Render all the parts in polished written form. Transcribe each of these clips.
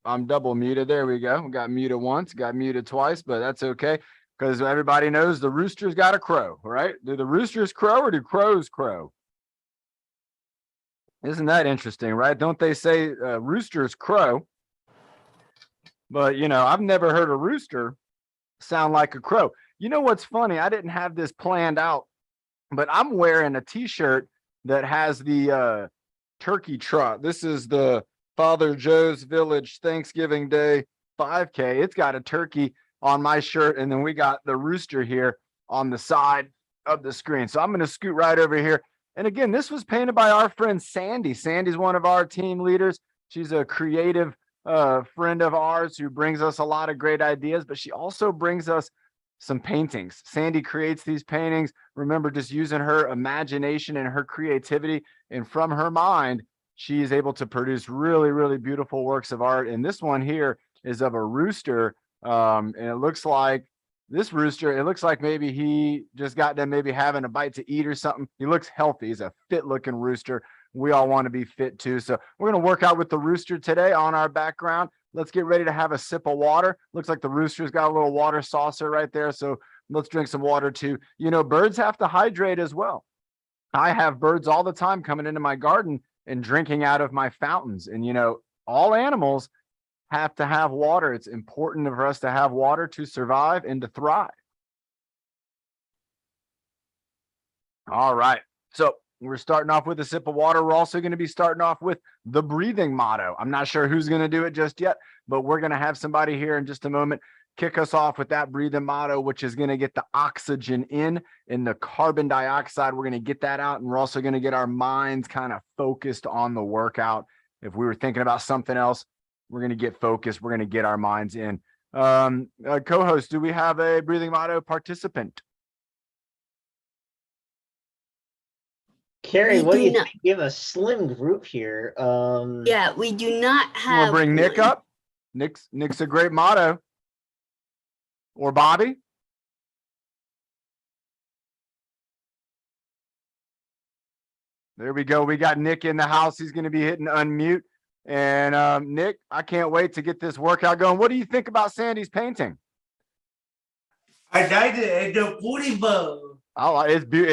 I'm double muted. There we go. Got muted once, got muted twice, but that's okay because everybody knows the rooster's got a crow, right? Do the roosters crow or do crows crow? Isn't that interesting, right? Don't they say roosters crow? But, you know, I've never heard a rooster sound like a crow. You know what's funny? I didn't have this planned out, but I'm wearing a t-shirt that has the turkey trot. This is the Father Joe's Village Thanksgiving Day 5K. It's got a turkey on my shirt, and then we got the rooster here on the side of the screen. So I'm going to scoot right over here. And again, this was painted by our friend Sandy. Sandy's one of our team leaders. She's a creative friend of ours who brings us a lot of great ideas, but she also brings us some paintings. Sandy creates these paintings. Remember, just using her imagination and her creativity, and from her mind, she is able to produce really, really beautiful works of art. And this one here is of a rooster. And it looks like this rooster, it looks like maybe he just got done maybe having a bite to eat or something. He looks healthy. He's a fit looking rooster. We all want to be fit too. So we're going to work out with the rooster today on our background. Let's get ready to have a sip of water. Looks like the rooster's got a little water saucer right there. So let's drink some water too. You know, birds have to hydrate as well. I have birds all the time coming into my garden and drinking out of my fountains. And, you know, all animals have to have water. It's important for us to have water to survive and to thrive. All right. So we're starting off with a sip of water. We're also going to be starting off with the breathing motto. I'm not sure who's going to do it just yet, but we're going to have somebody here in just a moment kick us off with that breathing motto, which is going to get the oxygen in and the carbon dioxide. We're going to get that out. And we're also going to get our minds kind of focused on the workout. If we were thinking about something else, we're going to get focused. We're going to get our minds in. Co-host, do we have a breathing motto participant? Carrie, what do you think? We have a slim group here. Yeah, we do not have. Want to bring Nick up? Nick's a great motto. Or Bobby? There we go. We got Nick in the house. He's going to be hitting unmute. And Nick, I can't wait to get this workout going. What do you think about Sandy's painting? I like it. It's beautiful. Oh, it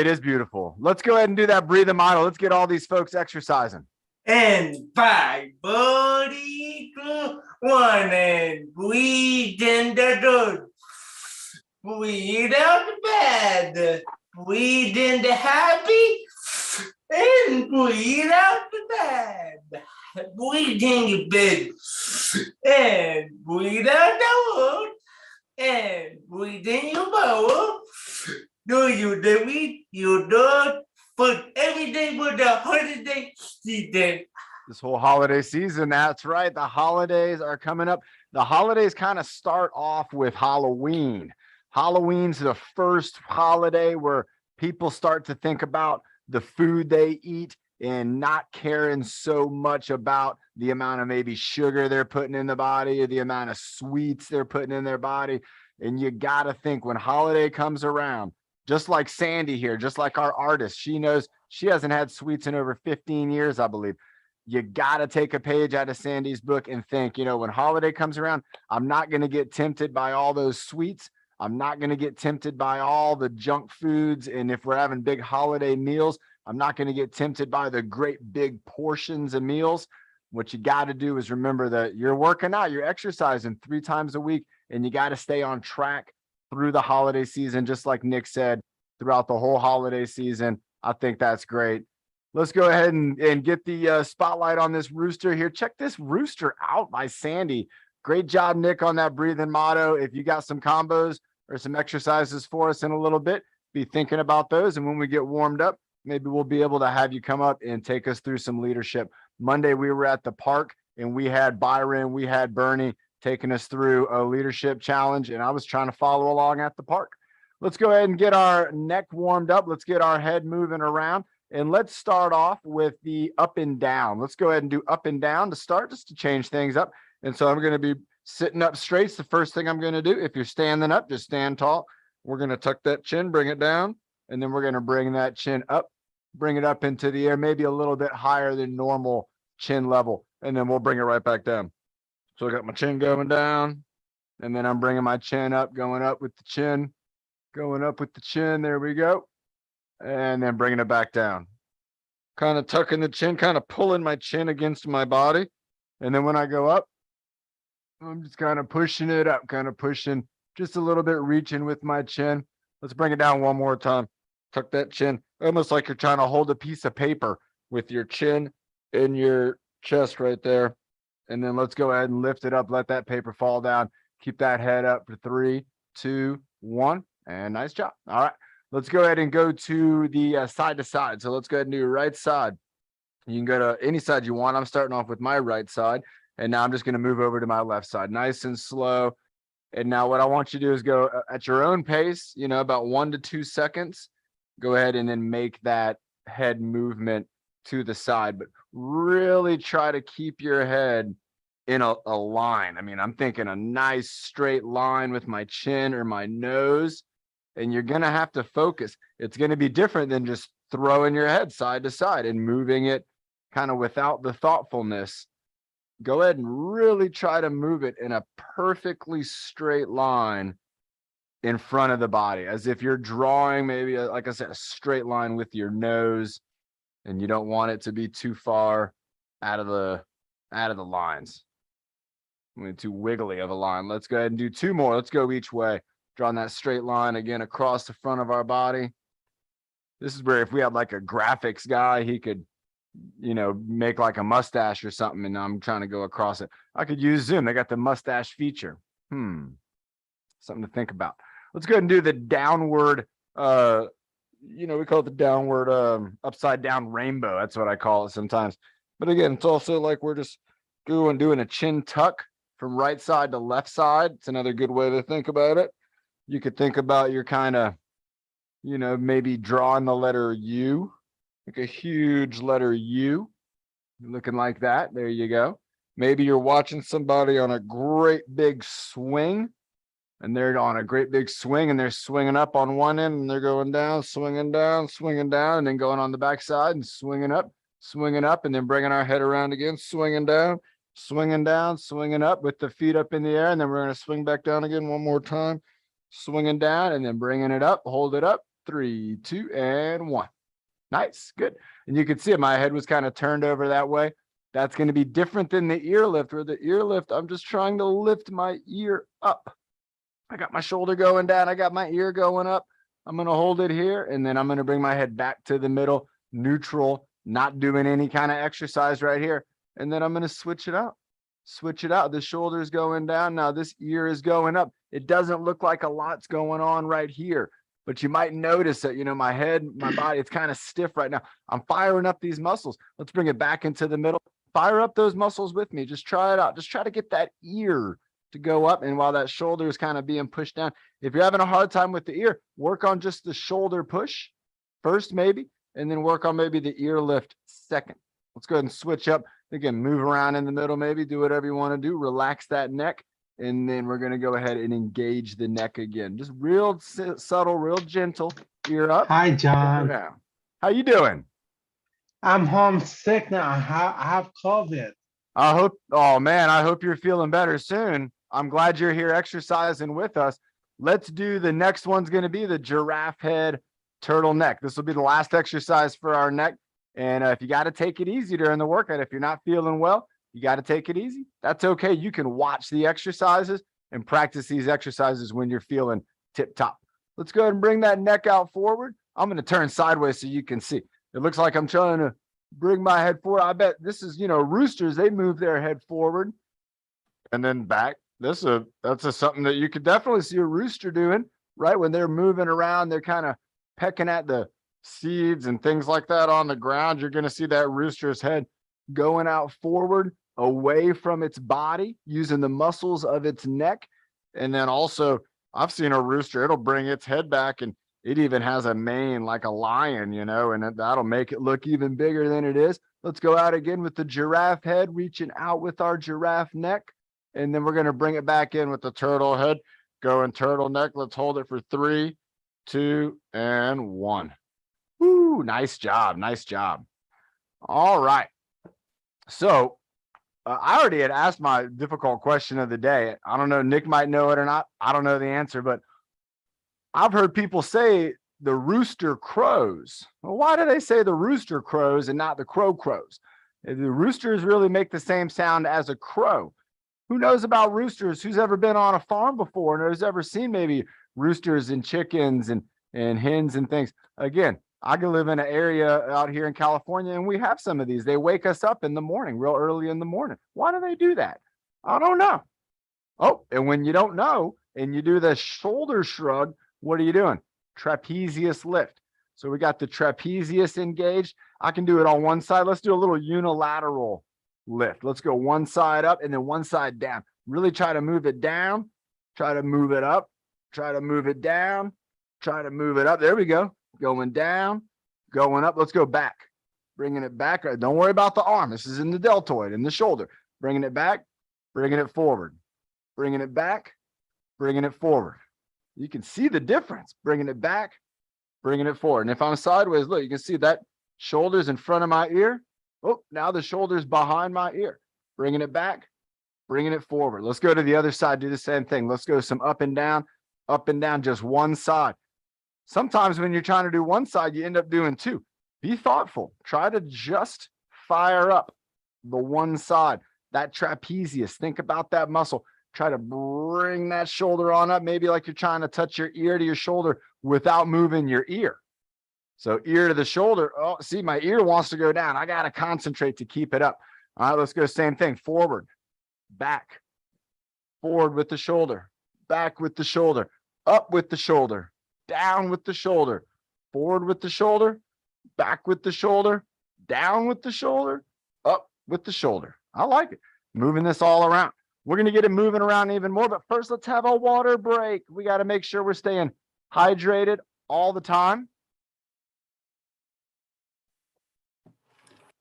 is beautiful. Let's go ahead and do that breathing model. Let's get all these folks exercising. And 5, 4, 3, 2, 1, and breathe in the dirt. Breathe out the bad. Breathe in the happy. And breathe out the bad. Breathe in your bed. And breathe out the wood. And breathe in your bowl. Do you do it? You do it for everything with the holiday season. This whole holiday season, that's right. The holidays are coming up. The holidays kind of start off with Halloween. Halloween's the first holiday where people start to think about the food they eat and not caring so much about the amount of maybe sugar they're putting in the body or the amount of sweets they're putting in their body. And you got to think when holiday comes around, just like Sandy here, just like our artist, she knows she hasn't had sweets in over 15 years, I believe. You got to take a page out of Sandy's book and think, you know, when holiday comes around, I'm not going to get tempted by all those sweets. I'm not going to get tempted by all the junk foods. And if we're having big holiday meals, I'm not going to get tempted by the great big portions of meals. What you got to do is remember that you're working out, you're exercising 3 times a week, and you got to stay on track through the holiday season, just like Nick said, throughout the whole holiday season. I think that's great. Let's go ahead and get the spotlight on this rooster here. Check this rooster out by Sandy. Great job, Nick, on that breathing motto. If you got some combos or some exercises for us in a little bit, be thinking about those. And when we get warmed up, maybe we'll be able to have you come up and take us through some leadership. Monday, we were at the park and we had Byron, we had Bernie taking us through a leadership challenge, and I was trying to follow along at the park. Let's go ahead and get our neck warmed up. Let's get our head moving around, and let's start off with the up and down. Let's go ahead and do up and down to start, just to change things up. And so I'm going to be sitting up straight. It's the first thing I'm going to do. If you're standing up, just stand tall. We're going to tuck that chin, bring it down, and then we're going to bring that chin up, bring it up into the air, maybe a little bit higher than normal chin level, and then we'll bring it right back down. So I got my chin going down, and then I'm bringing my chin up, going up with the chin, going up with the chin. There we go. And then bringing it back down. Kind of tucking the chin, kind of pulling my chin against my body. And then when I go up, I'm just kind of pushing it up, kind of pushing just a little bit, reaching with my chin. Let's bring it down one more time. Tuck that chin, almost like you're trying to hold a piece of paper with your chin in your chest right there. And then let's go ahead and lift it up. Let that paper fall down. Keep that head up for 3, 2, 1. And nice job. All right. Let's go ahead and go to the side to side. So let's go ahead and do right side. You can go to any side you want. I'm starting off with my right side. And now I'm just going to move over to my left side, nice and slow. And now what I want you to do is go at your own pace, you know, about 1 to 2 seconds. Go ahead and then make that head movement to the side, but really try to keep your head in a line. I mean, I'm thinking a nice straight line with my chin or my nose. And you're going to have to focus. It's going to be different than just throwing your head side to side and moving it kind of without the thoughtfulness. Go ahead and really try to move it in a perfectly straight line in front of the body, as if you're drawing maybe, like I said, a straight line with your nose, and you don't want it to be too far out of the lines. I mean, too wiggly of a line. Let's go ahead and do 2 more. Let's go each way. Drawing that straight line again across the front of our body. This is where if we had like a graphics guy, he could, you know, make like a mustache or something, and I'm trying to go across it. I could use Zoom. They got the mustache feature. Something to think about. Let's go ahead and do the downward, you know, we call it the downward upside down rainbow. That's what I call it sometimes. But again, it's also like we're just doing a chin tuck from right side to left side. It's another good way to think about it. You could think about your kind of, you know, maybe drawing the letter U, like a huge letter U, looking like that. There you go. Maybe you're watching somebody on a great big swing, and they're on a great big swing, and they're swinging up on one end, and they're going down, swinging down, and then going on the backside and swinging up, and then bringing our head around again, swinging down, swinging up with the feet up in the air. And then we're going to swing back down again one more time. Swinging down and then bringing it up, hold it up, 3, 2, and 1. Nice, good. And you can see it, my head was kind of turned over that way. That's going to be different than the ear lift, where the ear lift, I'm just trying to lift my ear up. I got my shoulder going down, I got my ear going up. I'm going to hold it here, and then I'm going to bring my head back to the middle, neutral, not doing any kind of exercise right here. And then I'm going to switch it out. The shoulder's going down. Now this ear is going up. It doesn't look like a lot's going on right here, but you might notice that, you know, my head, my body, it's kind of stiff right now. I'm firing up these muscles. Let's bring it back into the middle. Fire up those muscles with me. Just try it out. Just try to get that ear to go up. And while that shoulder is kind of being pushed down, if you're having a hard time with the ear, work on just the shoulder push first, maybe, and then work on maybe the ear lift second. Let's go ahead and switch up. Again, move around in the middle, maybe do whatever you want to do. Relax that neck. And then we're going to go ahead and engage the neck again. Just real subtle, real gentle. Ear up. Hi, John. Down. How you doing? I'm homesick now. I have COVID. Oh man, I hope you're feeling better soon. I'm glad you're here exercising with us. Let's do the next one's going to be the giraffe head turtleneck. This will be the last exercise for our neck. And if you got to take it easy during the workout, if you're not feeling well, you got to take it easy. That's okay. You can watch the exercises and practice these exercises when you're feeling tip top. Let's go ahead and bring that neck out forward. I'm going to turn sideways so you can see. It looks like I'm trying to bring my head forward. I bet this is, you know, roosters, they move their head forward and then back. That's something that you could definitely see a rooster doing, right? When they're moving around, they're kind of pecking at the seeds and things like that on the ground. You're going to see that rooster's head going out forward away from its body, using the muscles of its neck. And then also, I've seen a rooster, it'll bring its head back, and it even has a mane like a lion, you know, and that'll make it look even bigger than it is. Let's go out again with the giraffe head, reaching out with our giraffe neck. And then we're going to bring it back in with the turtle head, going turtleneck. Let's hold it for 3, 2, and 1. Woo, nice job. Nice job. All right. So I already had asked my difficult question of the day. I don't know, Nick might know it or not. I don't know the answer, but I've heard people say the rooster crows. Well, why do they say the rooster crows and not the crow crows? The roosters really make the same sound as a crow. Who knows about roosters? Who's ever been on a farm before and has ever seen maybe roosters and chickens and hens and things? Again, I can live in an area out here in California and we have some of these. They wake us up in the morning, real early in the morning. Why do they do that? I don't know. Oh, and when you don't know and you do the shoulder shrug, what are you doing? Trapezius lift. So we got the trapezius engaged. I can do it on one side. Let's do a little unilateral lift. Let's go one side up and then one side down. Really try to move it down, try to move it up, try to move it down, try to move it up. There we go. Going down, going up. Let's go back. Bringing it back. Don't worry about the arm. This is in the deltoid, in the shoulder. Bringing it back, bringing it forward, bringing it back, bringing it forward. You can see the difference. Bringing it back, bringing it forward. And if I'm sideways, look, you can see that shoulder's in front of my ear. Oh, now the shoulder's behind my ear. Bringing it back, bringing it forward. Let's go to the other side, do the same thing. Let's go some up and down, just one side. Sometimes when you're trying to do one side, you end up doing two. Be thoughtful. Try to just fire up the one side. That trapezius, think about that muscle. Try to bring that shoulder on up, maybe like you're trying to touch your ear to your shoulder without moving your ear. So ear to the shoulder. Oh, see, my ear wants to go down. I got to concentrate to keep it up. All right, let's go same thing. Forward, back, forward with the shoulder, back with the shoulder, up with the shoulder, down with the shoulder, forward with the shoulder, back with the shoulder, down with the shoulder, up with the shoulder. I like it. Moving this all around. We're going to get it moving around even more, but first let's have a water break. We got to make sure we're staying hydrated all the time.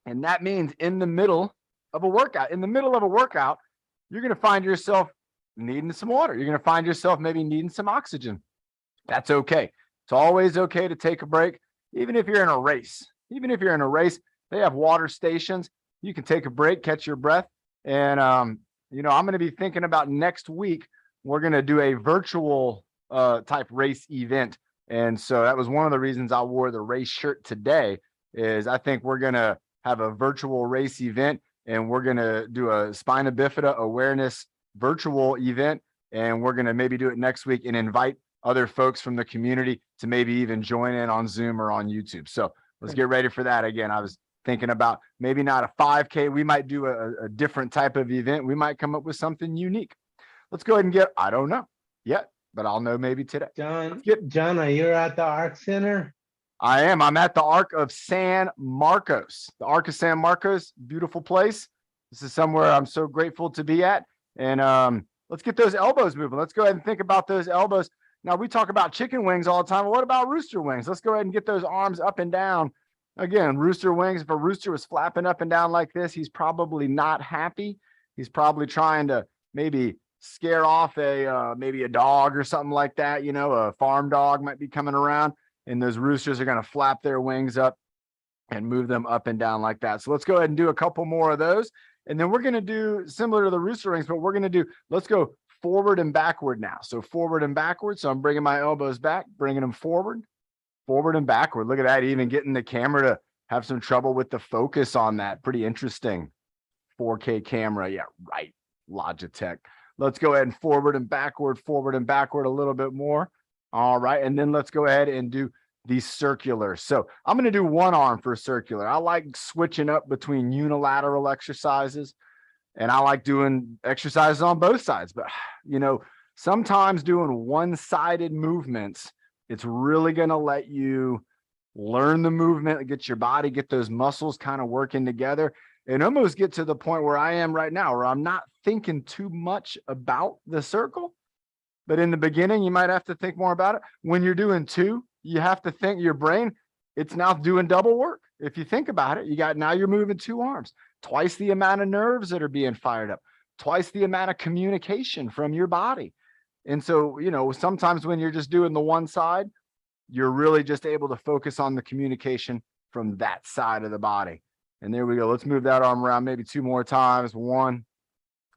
And that means in the middle of a workout, you're going to find yourself needing some water. You're going to find yourself maybe needing some oxygen. That's okay. It's always okay to take a break, even if you're in a race. Even if you're in a race, they have water stations. You can take a break, catch your breath. And, I'm going to be thinking about next week. We're going to do a virtual type race event. And so that was one of the reasons I wore the race shirt today is I think we're going to have a virtual race event and we're going to do a spina bifida awareness virtual event. And we're going to maybe do it next week and invite other folks from the community to maybe even join in on Zoom or on YouTube. So let's get ready for that. Again, I was thinking about maybe not a 5K. We might do a different type of event. We might come up with something unique. Let's go ahead and I don't know yet, but I'll know maybe today. John, are you at the Arc Center? I am. I'm at the Arc of San Marcos. The Arc of San Marcos, beautiful place. This is somewhere I'm so grateful to be at. And let's get those elbows moving. Let's go ahead and think about those elbows. Now, we talk about chicken wings all the time. But what about rooster wings? Let's go ahead and get those arms up and down. Again, rooster wings, if a rooster was flapping up and down like this, he's probably not happy. He's probably trying to maybe scare off maybe a dog or something like that. A farm dog might be coming around and those roosters are going to flap their wings up and move them up and down like that. So let's go ahead and do a couple more of those. And then we're going to do similar to the rooster wings, but we're going to do, let's go forward and backward now. So forward and backward. So I'm bringing my elbows back, bringing them forward and backward. Look at that, even getting the camera to have some trouble with the focus on that. Pretty interesting. 4K camera. Yeah, right. Logitech. Let's go ahead and forward and backward a little bit more. All right. And then let's go ahead and do the circular. So I'm going to do one arm for circular. I like switching up between unilateral exercises and I like doing exercises on both sides. But, sometimes doing one-sided movements, it's really going to let you learn the movement, get your body, get those muscles kind of working together and almost get to the point where I am right now, where I'm not thinking too much about the circle. But in the beginning, you might have to think more about it. When you're doing two, you have to think your brain, it's now doing double work. If you think about it, now you're moving two arms, twice the amount of nerves that are being fired up, twice the amount of communication from your body. And so, sometimes when you're just doing the one side, you're really just able to focus on the communication from that side of the body. And there we go. Let's move that arm around maybe 2 more times. 1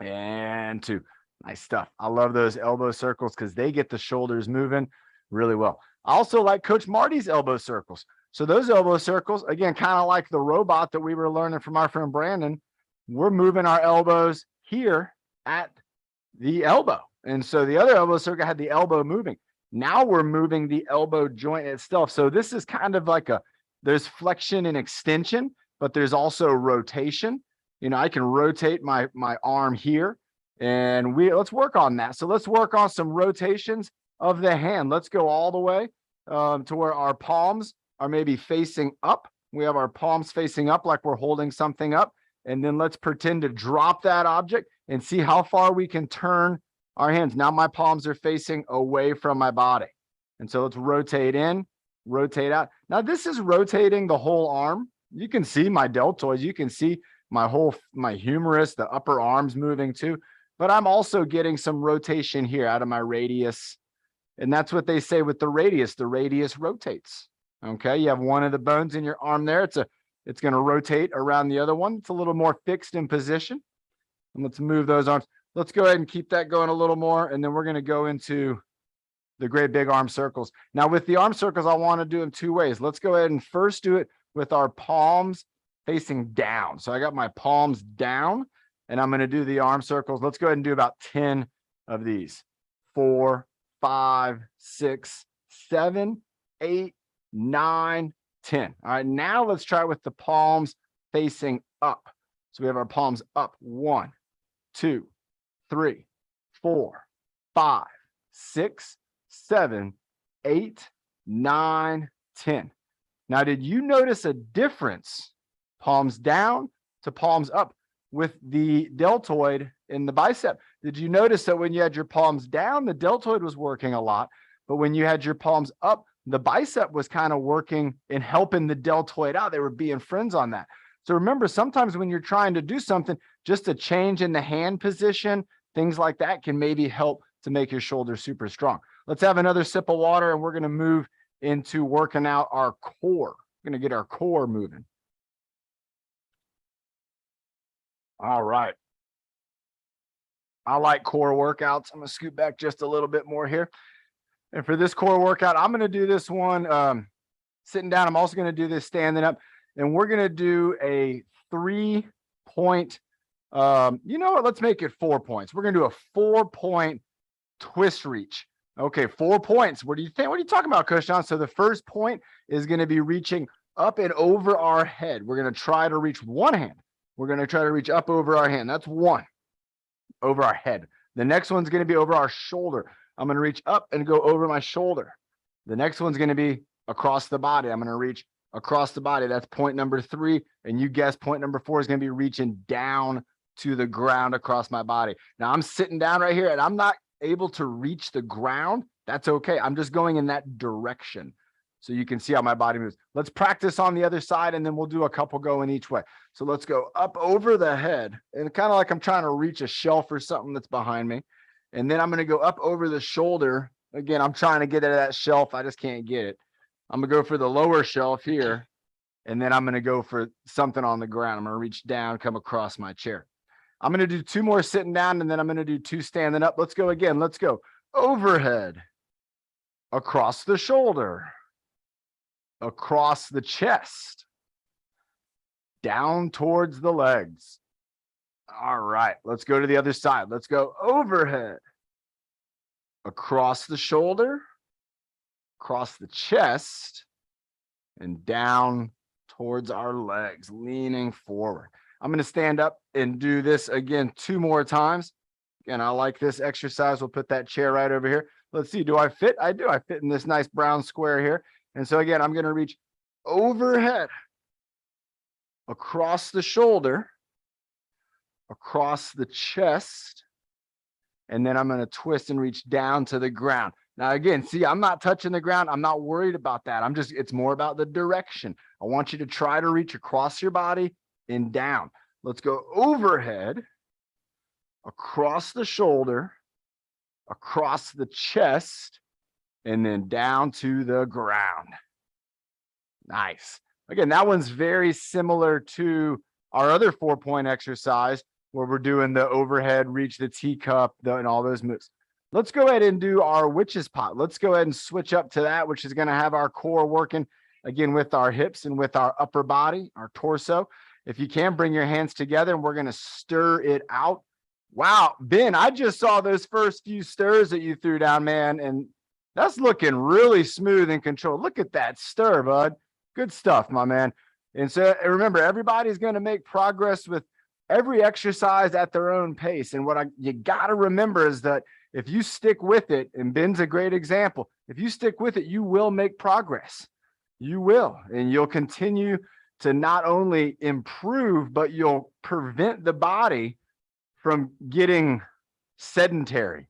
and 2. Nice stuff. I love those elbow circles because they get the shoulders moving really well. I also like Coach Marty's elbow circles. So those elbow circles, again, kind of like the robot that we were learning from our friend Brandon, we're moving our elbows here at the elbow. And so the other elbow circle had the elbow moving. Now we're moving the elbow joint itself. So this is kind of like there's flexion and extension, but there's also rotation. You know, I can rotate my arm here, and let's work on that. So let's work on some rotations of the hand. Let's go all the way to where our palms are maybe facing up. We have our palms facing up like we're holding something up. And then let's pretend to drop that object and see how far we can turn our hands. Now my palms are facing away from my body. And so let's rotate in, rotate out. Now this is rotating the whole arm. You can see my deltoids. You can see my humerus, the upper arms moving too. But I'm also getting some rotation here out of my radius. And that's what they say with the radius. The radius rotates. Okay, you have one of the bones in your arm there. It's going to rotate around the other one. It's a little more fixed in position. And let's move those arms. Let's go ahead and keep that going a little more. And then we're going to go into the great big arm circles. Now with the arm circles, I want to do them 2 ways. Let's go ahead and first do it with our palms facing down. So I got my palms down and I'm going to do the arm circles. Let's go ahead and do about 10 of these. 4, 5, 6, 7, 8, 9, 10. All right, now let's try with the palms facing up. So we have our palms up. 1, 2, 3, 4, 5, 6, 7, 8, 9, 10. Now, did you notice a difference? Palms down to palms up with the deltoid in the bicep. Did you notice that when you had your palms down, the deltoid was working a lot, but when you had your palms up, the bicep was kind of working and helping the deltoid out. They were being friends on that. So remember, sometimes when you're trying to do something, just a change in the hand position, things like that can maybe help to make your shoulders super strong. Let's have another sip of water and we're going to move into working out our core. We're going to get our core moving. All right. I like core workouts. I'm going to scoot back just a little bit more here. And for this core workout, I'm going to do this one sitting down. I'm also going to do this standing up. And we're going to do a 3-point, you know what? Let's make it 4 points. We're going to do a 4-point twist reach. Okay, 4 points. What do you think? What are you talking about, Coach John? So the first point is going to be reaching up and over our head. We're going to try to reach one hand. We're going to try to reach up over our hand. That's one. Over our head. The next one's going to be over our shoulder. I'm going to reach up and go over my shoulder. The next one's going to be across the body. I'm going to reach across the body. That's point number 3. And you guess point number 4 is going to be reaching down to the ground across my body. Now I'm sitting down right here and I'm not able to reach the ground. That's okay. I'm just going in that direction. So you can see how my body moves. Let's practice on the other side and then we'll do a couple going each way. So let's go up over the head and kind of like I'm trying to reach a shelf or something that's behind me. And then I'm going to go up over the shoulder. Again, I'm trying to get at that shelf. I just can't get it. I'm going to go for the lower shelf here. And then I'm going to go for something on the ground. I'm going to reach down, come across my chair. I'm going to do 2 more sitting down and then I'm going to do 2 standing up. Let's go again. Let's go overhead, across the shoulder, across the chest, down towards the legs. All right, let's go to the other side. Let's go overhead, across the shoulder, across the chest, and down towards our legs, leaning forward. I'm going to stand up and do this again 2 more times. Again, I like this exercise. We'll put that chair right over here. Let's see, do I fit? I do. I fit in this nice brown square here. And so again, I'm going to reach overhead, across the shoulder, across the chest, and then I'm going to twist and reach down to the ground. Now, again, see, I'm not touching the ground. I'm not worried about that. It's more about the direction. I want you to try to reach across your body and down. Let's go overhead, across the shoulder, across the chest, and then down to the ground. Nice. Again, that one's very similar to our other 4-point exercise where we're doing the overhead, reach the teacup, and all those moves. Let's go ahead and do our witch's pot. Let's go ahead and switch up to that, which is going to have our core working again with our hips and with our upper body, our torso. If you can, bring your hands together and we're going to stir it out. Wow, Ben, I just saw those first few stirs that you threw down, man, and that's looking really smooth and controlled. Look at that stir, bud. Good stuff, my man. And so remember, everybody's going to make progress with every exercise at their own pace. And what you got to remember is that if you stick with it, and Ben's a great example, if you stick with it, you will make progress. You will, and you'll continue to not only improve, but you'll prevent the body from getting sedentary.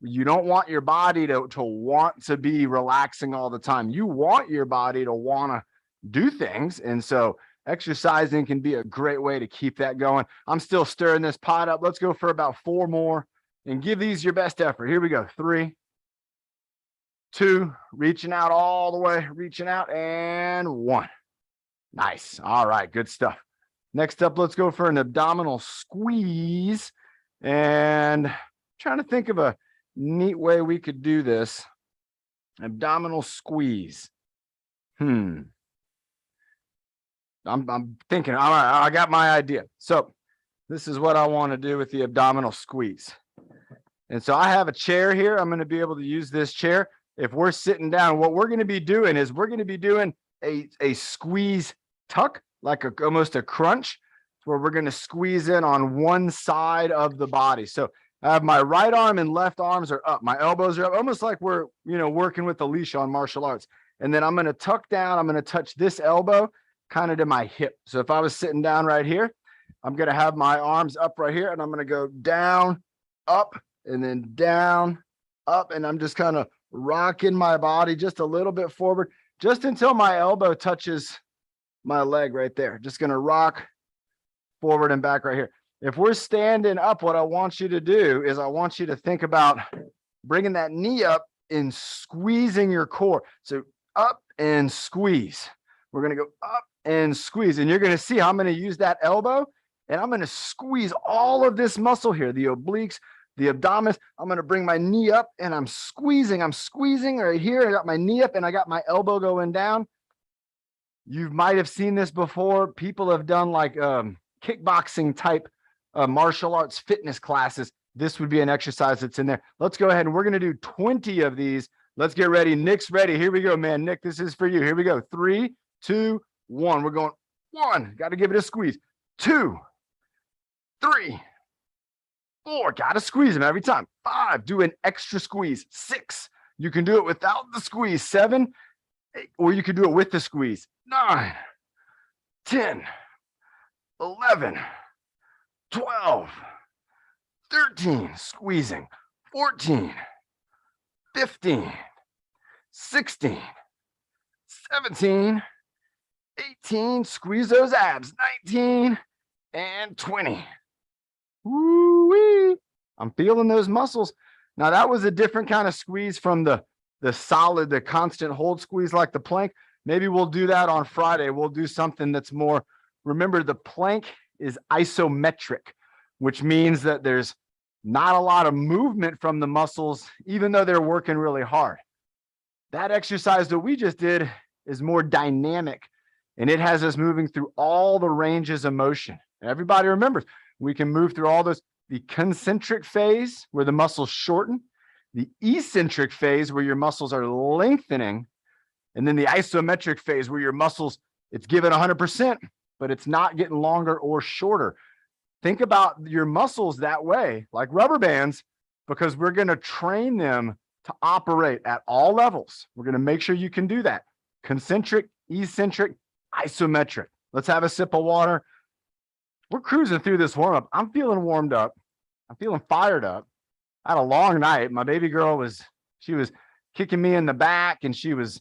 You don't want your body to want to be relaxing all the time. You want your body to want to do things. And so exercising can be a great way to keep that going. I'm still stirring this pot up. Let's go for about 4 more and give these your best effort. Here we go. 3, 2, reaching out all the way, reaching out, and 1. Nice. All right. Good stuff. Next up, let's go for an abdominal squeeze. And I'm trying to think of a neat way we could do this. Abdominal squeeze. I'm thinking, all right, I got my idea. So this is what I want to do with the abdominal squeeze. And so I have a chair here. I'm going to be able to use this chair. If we're sitting down, what we're going to be doing is we're going to be doing a squeeze tuck, like almost a crunch, where we're going to squeeze in on one side of the body. So I have my right arm and left arms are up. My elbows are up, almost like we're, working with the leash on martial arts. And then I'm going to tuck down. I'm going to touch this elbow kind of to my hip. So if I was sitting down right here, I'm going to have my arms up right here, and I'm going to go down, up, and then down, up. And I'm just kind of rocking my body just a little bit forward, just until my elbow touches my leg right there. Just going to rock forward and back right here. If we're standing up, what I want you to do is I want you to think about bringing that knee up and squeezing your core. So up and squeeze. We're going to go up and squeeze. And you're going to see how I'm going to use that elbow, and I'm going to squeeze all of this muscle here, the obliques, the abdominis. I'm going to bring my knee up and I'm squeezing right here. I got my knee up and I got my elbow going down. You might have seen this before. People have done like kickboxing type martial arts fitness classes. This would be an exercise that's in there. Let's go ahead and we're going to do 20 of these. Let's get ready. Nick's ready. Here we go, man. Nick, this is for you. Here we go. 3, 2, 1. We're going 1. Got to give it a squeeze. 2, 3, 4. Got to squeeze them every time. 5. Do an extra squeeze. 6. You can do it without the squeeze. 7. 8, or you can do it with the squeeze. 9, 10, 11, 12, 13, squeezing. 14, 15, 16, 17, 18, squeeze those abs. 19 and 20. Woo-wee. I'm feeling those muscles. Now that was a different kind of squeeze from the solid, the constant hold squeeze like the plank. Maybe we'll do that on Friday. We'll do something that's more, remember the plank is isometric, which means that there's not a lot of movement from the muscles, even though they're working really hard. That exercise that we just did is more dynamic, and it has us moving through all the ranges of motion. Everybody remembers, we can move through all those, the concentric phase where the muscles shorten, the eccentric phase where your muscles are lengthening, and then the isometric phase where your muscles, it's given 100%, but it's not getting longer or shorter. Think about your muscles that way, like rubber bands, because we're going to train them to operate at all levels. We're going to make sure you can do that. Concentric, eccentric, isometric. Let's have a sip of water. We're cruising through this warm-up. I'm feeling warmed up. I'm feeling fired up. I had a long night. My baby girl she was kicking me in the back, and she was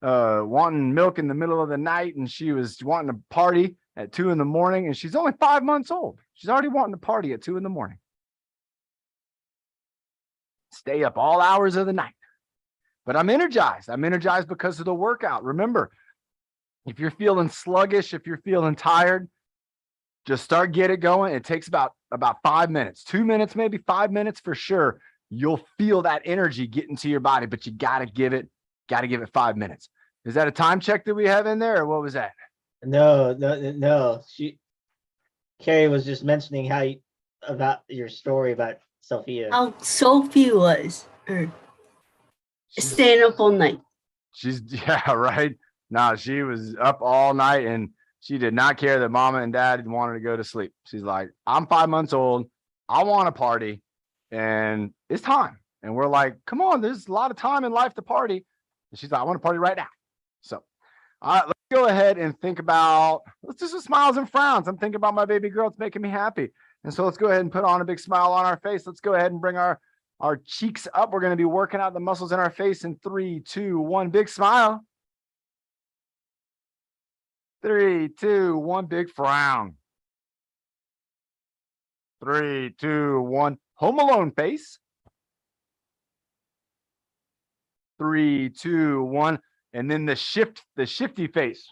wanting milk in the middle of the night, and she was wanting to party at 2 in the morning, and she's only 5 months old. She's already wanting to party at 2 in the morning. Stay up all hours of the night. But I'm energized. I'm energized because of the workout. Remember, If you're feeling sluggish, if you're feeling tired, just get it going. It takes about 5 minutes, 2 minutes, maybe 5 minutes for sure. You'll feel that energy get into your body, but you got to give it 5 minutes. Is that a time check that we have in there, or what was that? No. Carrie was just mentioning about your story about Sophia. How Sophie was, or staying up all night. Yeah, right. No, she was up all night and she did not care that mama and dad wanted to go to sleep. She's like, I'm 5 months old. I want to party and it's time. And we're like, come on, there's a lot of time in life to party. And she's like, I want to party right now. So, all right, let's go ahead and let's do some smiles and frowns. I'm thinking about my baby girl. It's making me happy. And so let's go ahead and put on a big smile on our face. Let's go ahead and bring our cheeks up. We're going to be working out the muscles in our face in 3, 2, 1, big smile. 3, 2, 1, big frown. 3, 2, 1, Home Alone face. 3, 2, 1, and then the shifty face.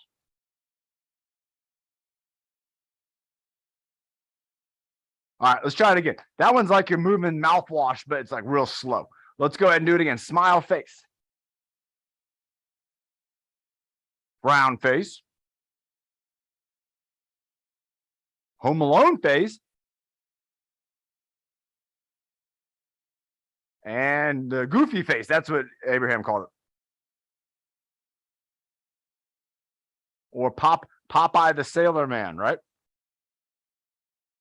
All right, let's try it again. That one's like you're moving mouthwash, but it's like real slow. Let's go ahead and do it again. Smile face. Frown face. Home Alone face. And the goofy face. That's what Abraham called it. Or Popeye the Sailor Man, right?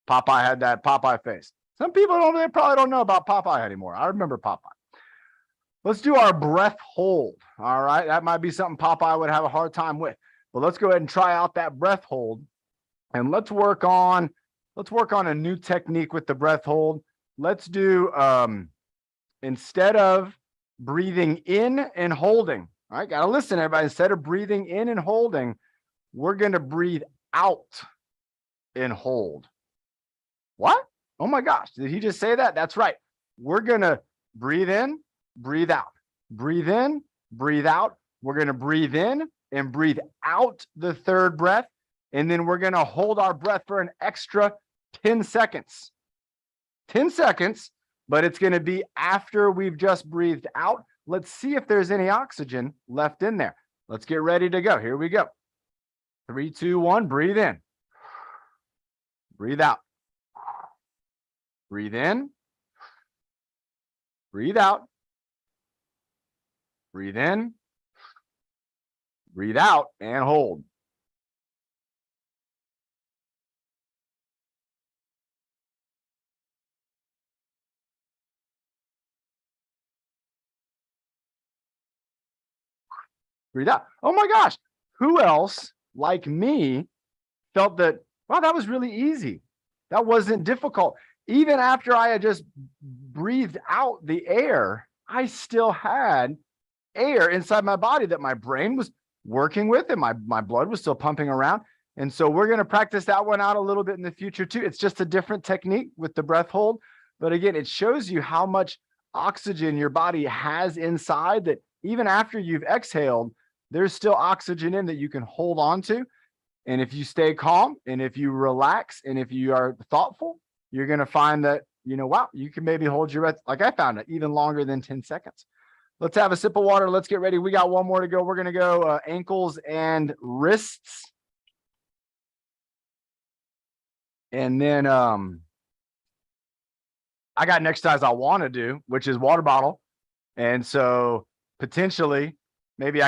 Popeye had that Popeye face. Some people they probably don't know about Popeye anymore. I remember Popeye. Let's do our breath hold. All right. That might be something Popeye would have a hard time with. But let's go ahead and try out that breath hold. And let's work on a new technique with the breath hold. Let's do instead of breathing in and holding. All right, gotta listen, everybody. Instead of breathing in and holding, we're gonna breathe out and hold. What? Oh my gosh, did he just say that? That's right. We're gonna breathe in, breathe out, breathe in, breathe out. We're gonna breathe in and breathe out the third breath. And then we're gonna hold our breath for an extra 10 seconds. 10 seconds, but it's gonna be after we've just breathed out. Let's see if there's any oxygen left in there. Let's get ready to go. Here we go. 3, 2, 1, breathe in. Breathe out. Breathe in. Breathe out. Breathe in. Breathe out and hold. Breathe out. Oh my gosh. Who else like me felt that, wow, that was really easy. That wasn't difficult. Even after I had just breathed out the air, I still had air inside my body that my brain was working with and my blood was still pumping around. And so we're going to practice that one out a little bit in the future too. It's just a different technique with the breath hold. But again, it shows you how much oxygen your body has inside that even after you've exhaled, there's still oxygen in that you can hold on to. And if you stay calm and if you relax and if you are thoughtful, you're going to find that, wow, you can maybe hold your breath like I found it even longer than 10 seconds. Let's have a sip of water. Let's get ready. We got one more to go. We're going to go ankles and wrists. And then I got an exercise I want to do, which is water bottle. And so potentially, maybe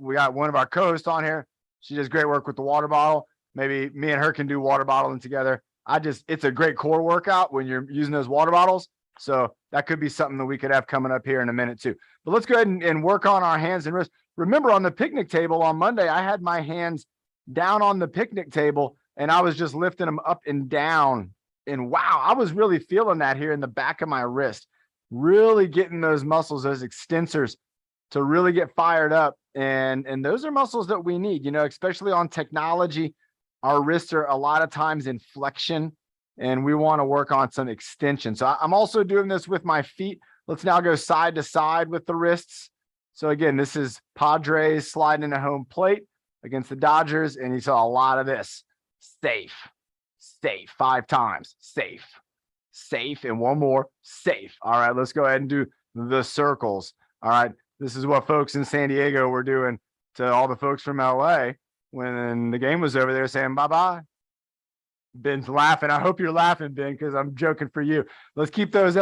we got one of our co-hosts on here. She does great work with the water bottle. Maybe me and her can do water bottling together. It's a great core workout when you're using those water bottles. So that could be something that we could have coming up here in a minute too. But let's go ahead and work on our hands and wrists. Remember on the picnic table on Monday, I had my hands down on the picnic table and I was just lifting them up and down. And wow, I was really feeling that here in the back of my wrist, really getting those muscles, those extensors to really get fired up. And those are muscles that we need, especially on technology. Our wrists are a lot of times in flexion and we want to work on some extension. So I'm also doing this with my feet. Let's now go side to side with the wrists. So again, this is Padres sliding in a home plate. against the Dodgers, and you saw a lot of this. Safe, safe, 5 times, safe, safe, and one more, safe. All right, let's go ahead and do the circles. All right, this is what folks in San Diego were doing to all the folks from LA when the game was over there, saying bye-bye. Ben's laughing. I hope you're laughing, Ben, because I'm joking for you. Let's keep those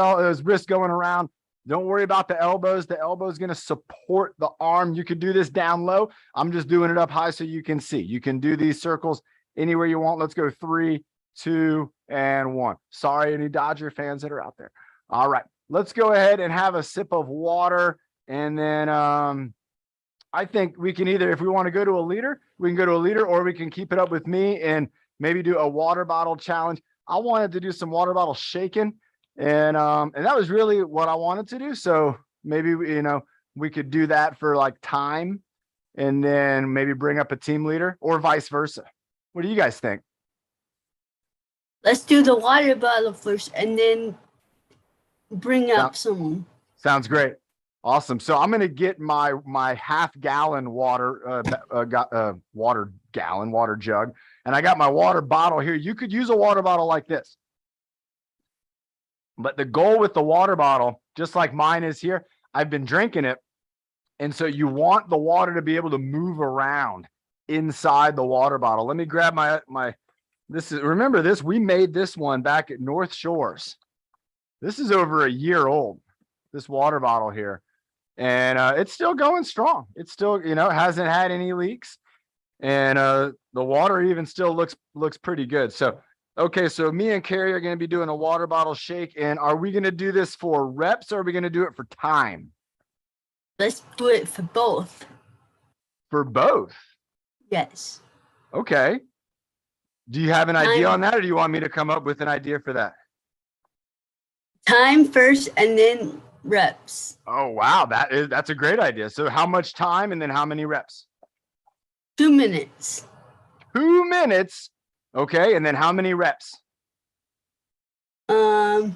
wrists going around. Don't worry about the elbows. The elbow is going to support the arm. You could do this down low. I'm just doing it up high so you can see. You can do these circles anywhere you want. Let's go 3, 2, and 1. Sorry, any Dodger fans that are out there. All right, let's go ahead and have a sip of water. And then I think we can either, if we want to go to a liter, we can go to a liter, or we can keep it up with me and maybe do a water bottle challenge. I wanted to do some water bottle shaking, and that was really what I wanted to do. So maybe, you know, we could do that for like time, and then maybe bring up a team leader, or vice versa. What do you guys think? Let's do the water bottle first and then bring up someone. Sounds great. Awesome. So I'm going to get my half-gallon water jug, and I got my water bottle here. You could use a water bottle like this. But the goal with the water bottle, just like mine is here, I've been drinking it. And so you want the water to be able to move around inside the water bottle. Let me grab remember this, we made this one back at North Shores. This is over a year old, this water bottle here. And it's still going strong. It's still, you know, hasn't had any leaks. And the water even still looks pretty good. So, okay, so me and Carrie are going to be doing a water bottle shake. And are we going to do this for reps, or are we going to do it for time? Let's do it for both. For both? Yes. Okay. Do you have an idea on that, or do you want me to come up with an idea for that? Time first and then reps. Oh, wow. That's a great idea. So how much time and then how many reps? 2 minutes. 2 minutes. Okay. And then how many reps? Give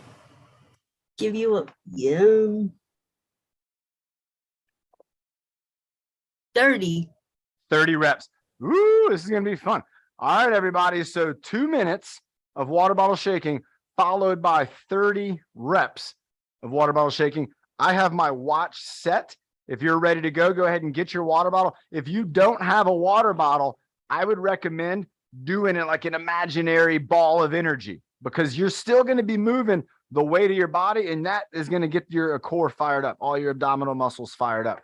you a 30. 30 reps. Ooh, this is going to be fun. All right, everybody. So 2 minutes of water bottle shaking, followed by 30 reps of water bottle shaking. I have my watch set. If you're ready to go ahead and get your water bottle. If you don't have a water bottle, I would recommend doing it like an imaginary ball of energy, because you're still going to be moving the weight of your body, and that is going to get your core fired up, all your abdominal muscles fired up.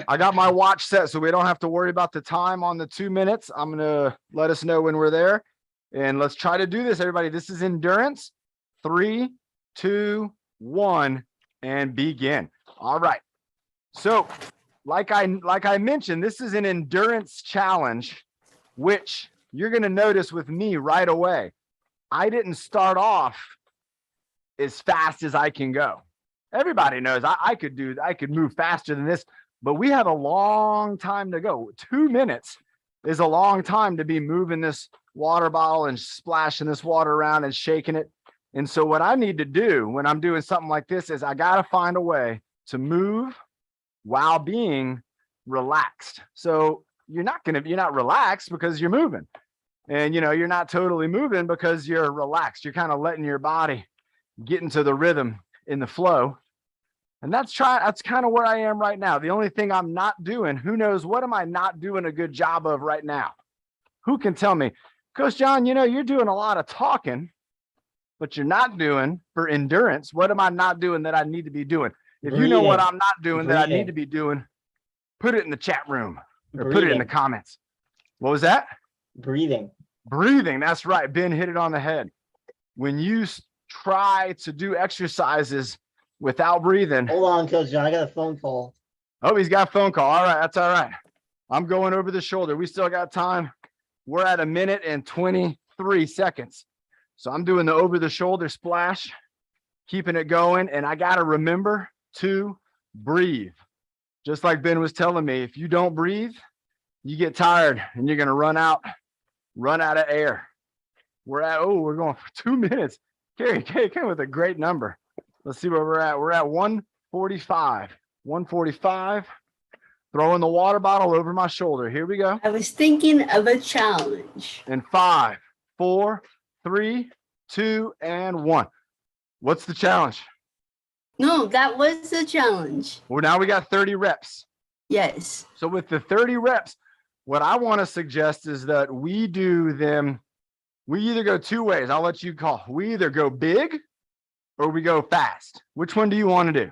I got my watch set, so we don't have to worry about the time on the 2 minutes. I'm going to let us know when we're there, and let's try to do this, everybody. This is endurance. 3, 2, 1, and begin. All right. So like I mentioned, this is an endurance challenge, which you're going to notice with me right away. I didn't start off as fast as I can go. Everybody knows I could move faster than this, but we have a long time to go. 2 minutes is a long time to be moving this water bottle and splashing this water around and shaking it. And so what I need to do when I'm doing something like this is I got to find a way to move while being relaxed. So you're not relaxed because you're moving, and you're not totally moving because you're relaxed. You're kind of letting your body get into the rhythm in the flow. And that's kind of where I am right now. The only thing I'm not doing, who knows, what am I not doing a good job of right now? Who can tell me? Coach John, you're doing a lot of talking, but you're not doing for endurance. What am I not doing that I need to be doing? If you know what I'm not doing that I need to be doing, put it in the chat room or put it in the comments. What was that? Breathing. Breathing. That's right. Ben hit it on the head. When you try to do exercises without breathing. Hold on, Coach John. I got a phone call. Oh, he's got a phone call. All right. That's all right. I'm going over the shoulder. We still got time. We're at 1 minute and 23 seconds. So I'm doing the over the shoulder splash, keeping it going. And I got to remember to breathe. Just like Ben was telling me, if you don't breathe, you get tired and you're going to run out of air. We're going for 2 minutes. Carrie came with a great number. Let's see where we're at. We're at 145. 145. Throwing the water bottle over my shoulder. Here we go. I was thinking of a challenge. In 5, 4, 3, 2, and 1. What's the challenge? No, that was the challenge. Well, now we got 30 reps. Yes. So with the 30 reps, what I want to suggest is that we do them. We either go 2 ways. I'll let you call. We either go big or we go fast. Which one do you want to do?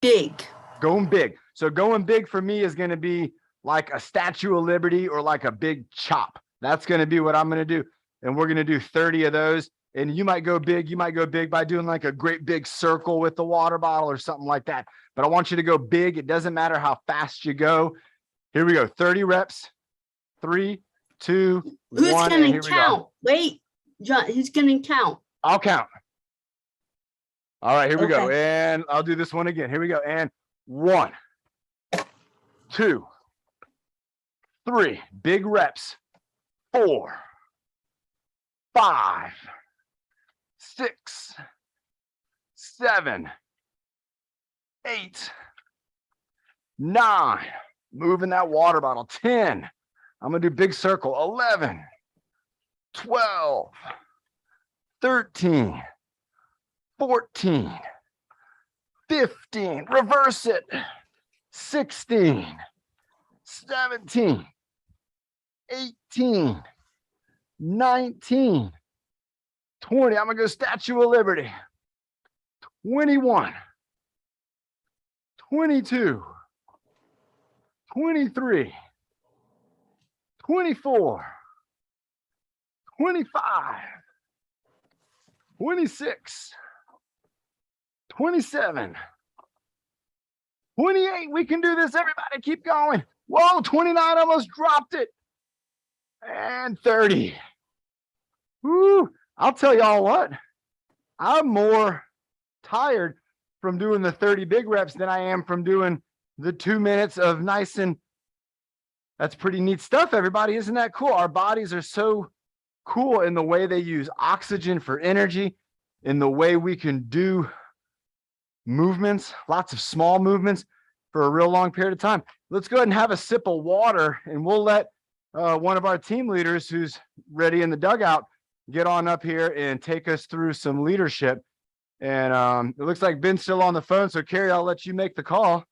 Big. Going big. So going big for me is going to be like a Statue of Liberty or like a big chop. That's going to be what I'm going to do. And we're going to do 30 of those. And you might go big. You might go big by doing like a great big circle with the water bottle or something like that. But I want you to go big. It doesn't matter how fast you go. Here we go. 30 reps. 3, 2, 1. Who's and gonna here we go. count? Wait, John, who's gonna count? I'll count. All right, here we go. Okay. And I'll do this one again. Here we go. And 1, 2, 3. Big reps. 4, 5, 6, 7, 8, 9. Moving that water bottle. 10. I'm going to do big circle. 11, 12, 13, 14, 15. Reverse it. 16, 17, 18, 19, 20. I'm going to go Statue of Liberty. 21, 22, 23, 24, 25, 26, 27, 28. We can do this, everybody. Keep going. Whoa, 29, almost dropped it. And 30. Woo, I'll tell y'all what. I'm more tired from doing the 30 big reps than I am from doing the 2 minutes of nice and that's pretty neat stuff, everybody. Isn't that cool? Our bodies are so cool in the way they use oxygen for energy, in the way we can do movements, lots of small movements for a real long period of time. Let's go ahead and have a sip of water and we'll let one of our team leaders who's ready in the dugout get on up here and take us through some leadership. And it looks like Ben's still on the phone. So Carrie, I'll let you make the call.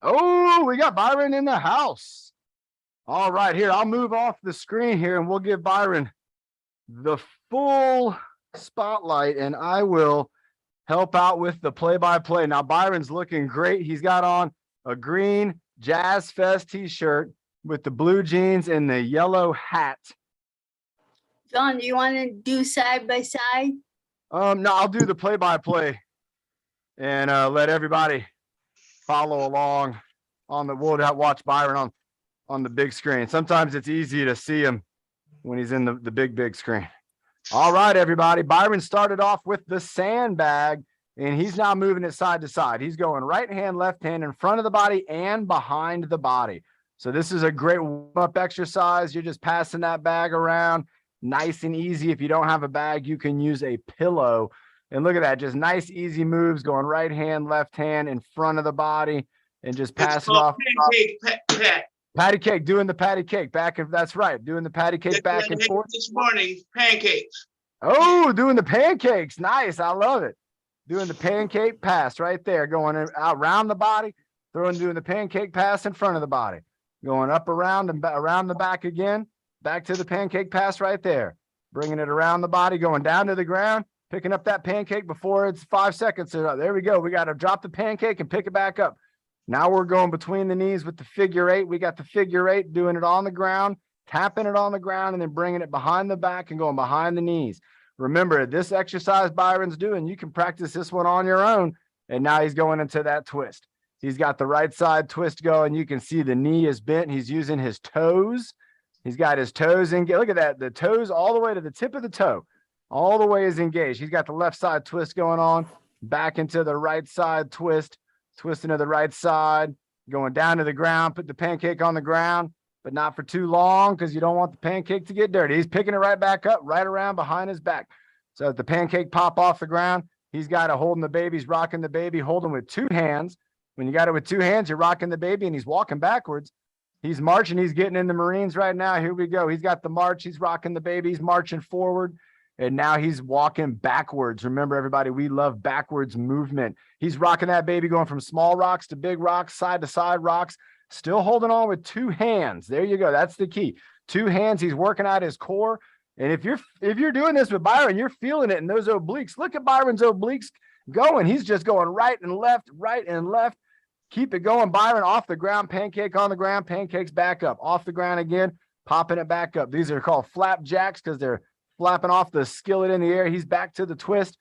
Oh, we got Byron in the house. All right, here, I'll move off the screen here and we'll give Byron the full spotlight and I will help out with the play-by-play. Now, Byron's looking great. He's got on a green Jazz Fest t-shirt with the blue jeans and the yellow hat. John, do you want to do side by side? No, I'll do the play-by-play and let everybody follow along on the, we'll watch Byron on the big screen. Sometimes it's easy to see him when he's in the big screen. All right, everybody. Byron started off with the sandbag and he's now moving it side to side. He's going right hand, left hand in front of the body and behind the body. So this is a great warm-up exercise. You're just passing that bag around nice and easy. If you don't have a bag, you can use a pillow. And look at that, just nice, easy moves going right hand, left hand in front of the body and just passing off. Patty cake, doing the patty cake back and that's right, doing the patty cake back and forth. This morning, pancakes. Oh, doing the pancakes. Nice. I love it. Doing the pancake pass right there, going out around the body, doing the pancake pass in front of the body, going up around and around the back again, back to the pancake pass right there, bringing it around the body, going down to the ground, picking up that pancake before it's 5 seconds. There we go. We got to drop the pancake and pick it back up. Now we're going between the knees with the figure 8. We got the figure 8, doing it on the ground, tapping it on the ground, and then bringing it behind the back and going behind the knees. Remember, this exercise Byron's doing, you can practice this one on your own. And now he's going into that twist. He's got the right side twist going. You can see the knee is bent. He's using his toes. He's got his toes in. Look at that. The toes all the way to the tip of the toe. All the way is engaged. He's got the left side twist going on. Back into the right side twist. Twisting to the right side, going down to the ground, put the pancake on the ground, but not for too long because you don't want the pancake to get dirty. He's picking it right back up, right around behind his back. So if the pancake pop off the ground, he's got it holding the baby, he's rocking the baby, holding with 2 hands, When you got it with two hands, you're rocking the baby and he's walking backwards. He's marching. He's getting in the Marines right now. Here we go. He's got the march. He's rocking the baby. He's marching forward. And now he's walking backwards. Remember, everybody, we love backwards movement. He's rocking that baby, going from small rocks to big rocks, side to side rocks, still holding on with two hands. There you go. That's the key. Two hands. He's working out his core. And if you're doing this with Byron, you're feeling it in those obliques. Look at Byron's obliques going. He's just going right and left, right and left. Keep it going, Byron. Off the ground, pancake on the ground, pancakes back up. Off the ground again, popping it back up. These are called flapjacks because they're flapping off the skillet in the air. He's back to the twist,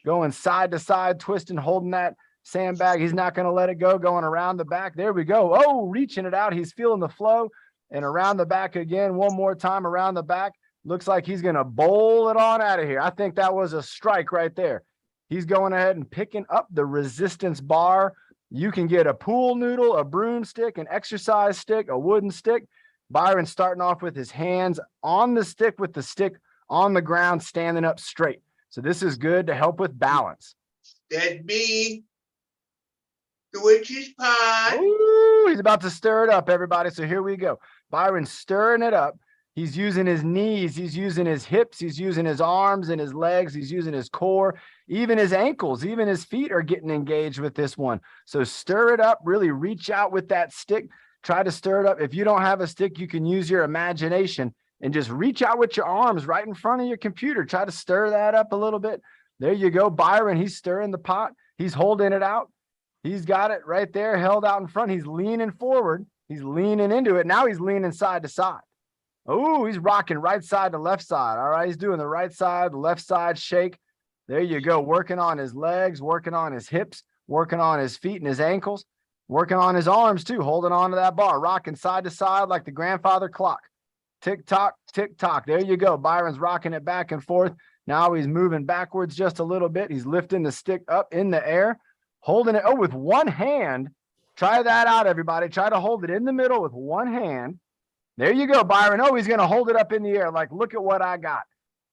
going side to side, twisting, holding that sandbag. He's not going to let it go, going around the back. There we go. Oh, reaching it out. He's feeling the flow. And around the back again, one more time around the back. Looks like he's going to bowl it on out of here. I think that was a strike right there. He's going ahead and picking up the resistance bar. You can get a pool noodle, a broomstick, an exercise stick, a wooden stick. Byron's starting off with his hands on the stick with the stick on the ground, standing up straight. So this is good to help with balance. That'd be the witch's pie. Ooh, he's about to stir it up, everybody. So here we go. Byron's stirring it up. He's using his knees. He's using his hips. He's using his arms and his legs. He's using his core. Even his ankles, even his feet are getting engaged with this one. So stir it up. Really reach out with that stick. Try to stir it up. If you don't have a stick, you can use your imagination and just reach out with your arms right in front of your computer. Try to stir that up a little bit. There you go. Byron, he's stirring the pot. He's holding it out. He's got it right there held out in front. He's leaning forward. He's leaning into it. Now he's leaning side to side. Oh, he's rocking right side to left side. All right, he's doing the right side, the left side shake. There you go. Working on his legs, working on his hips, working on his feet and his ankles, working on his arms too, holding on to that bar, rocking side to side like the grandfather clock. Tick tock, tick tock. There you go. Byron's rocking it back and forth. Now he's moving backwards just a little bit. He's lifting the stick up in the air, holding it. Oh, with one hand. Try that out, everybody. Try to hold it in the middle with one hand. There you go, Byron. Oh, he's going to hold it up in the air. Like, look at what I got.